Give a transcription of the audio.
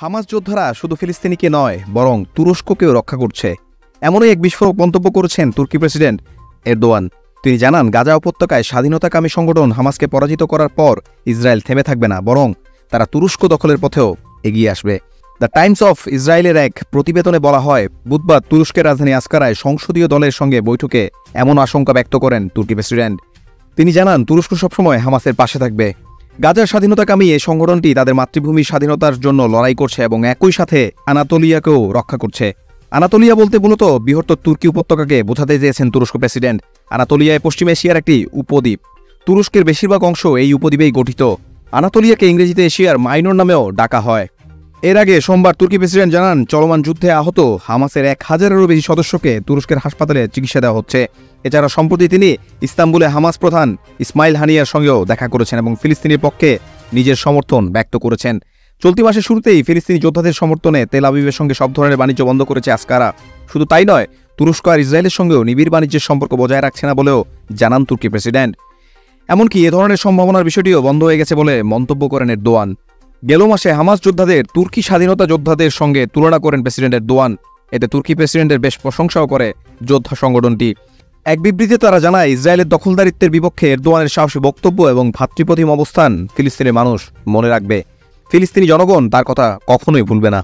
Hamas যোদ্ধারা শুধু ফিলিস্তিনিকে নয় বরং তুরস্ককেও রক্ষা করছে, এমনই এক বিস্ফোরক মন্তব্য করেছেন তুর্কি প্রেসিডেন্ট এরদোয়ান। তিনি জানান, গাজা উপত্যকায় স্বাধীনতাকামী সংগঠন হামাসকে পরাজিত করার পর ইসরায়েল থেমে থাকবে না, বরং তারা তুরস্ক দখলের পথেও এগিয়ে আসবে। দ্য টাইমস অফ ইসরায়েলের এক প্রতিবেদনে বলা হয়, বুধবার তুরস্কের রাজধানী আসকারায় সংসদীয় দলের সঙ্গে বৈঠকে এমন আশঙ্কা ব্যক্ত করেন তুর্কি প্রেসিডেন্ট। তিনি জানান, তুরস্ক সবসময় হামাসের পাশে থাকবে। গাজার স্বাধীনতাকামী এই সংগঠনটি তাদের মাতৃভূমির স্বাধীনতার জন্য লড়াই করছে এবং একই সাথে আনাতোলিয়াকেও রক্ষা করছে। আনাতোলিয়া বলতে মূলত বৃহত্তর তুর্কি উপত্যকাকে বোঝাতে চেয়েছেন তুরস্ক প্রেসিডেন্ট। আনাতোলিয়ায় পশ্চিম এশিয়ার একটি উপদ্বীপ। তুরস্কের বেশিরভাগ অংশ এই উপদ্বীপেই গঠিত। আনাতোলিয়াকে ইংরেজিতে এশিয়ার মাইনর নামেও ডাকা হয়। এর আগে সোমবার তুর্কি প্রেসিডেন্ট জানান, চলমান যুদ্ধে আহত হামাসের 1000-এরও বেশি সদস্যকে তুরস্কের হাসপাতালে চিকিৎসা দেওয়া হচ্ছে। এছাড়া সম্প্রতি তিনি ইস্তাম্বুলে হামাস প্রধান ইসমাইল হানিয়ার সঙ্গেও দেখা করেছেন এবং ফিলিস্তিনের পক্ষে নিজের সমর্থন ব্যক্ত করেছেন। চলতি মাসের শুরুতেই ফিলিস্তিনি যোদ্ধাদের সমর্থনে তেল আবিবের সঙ্গে সব ধরনের বাণিজ্য বন্ধ করেছে আসকারা। শুধু তাই নয়, তুরস্ক আর ইসরায়েলের সঙ্গেও নিবিড় বাণিজ্যের সম্পর্ক বজায় রাখছে না বলেও জানান তুর্কি প্রেসিডেন্ট। এমনকি এ ধরনের সম্ভাবনার বিষয়টিও বন্ধ হয়ে গেছে বলে মন্তব্য করেন এরদোয়ান। গেল মাসে হামাস যোদ্ধাদের তুর্কি স্বাধীনতা যোদ্ধাদের সঙ্গে তুলনা করেন প্রেসিডেন্ট এরদোয়ান। এতে তুর্কি প্রেসিডেন্টের বেশ প্রশংসাও করে যোদ্ধা সংগঠনটি। এক বিবৃতিতে তারা জানায়, ইসরায়েলের দখলদারিত্বের বিপক্ষে এরদোয়ানের সাহসী বক্তব্য এবং ভ্রাতৃপ্রতিম অবস্থান ফিলিস্তিনের মানুষ মনে রাখবে। ফিলিস্তিনি জনগণ তার কথা কখনোই ভুলবে না।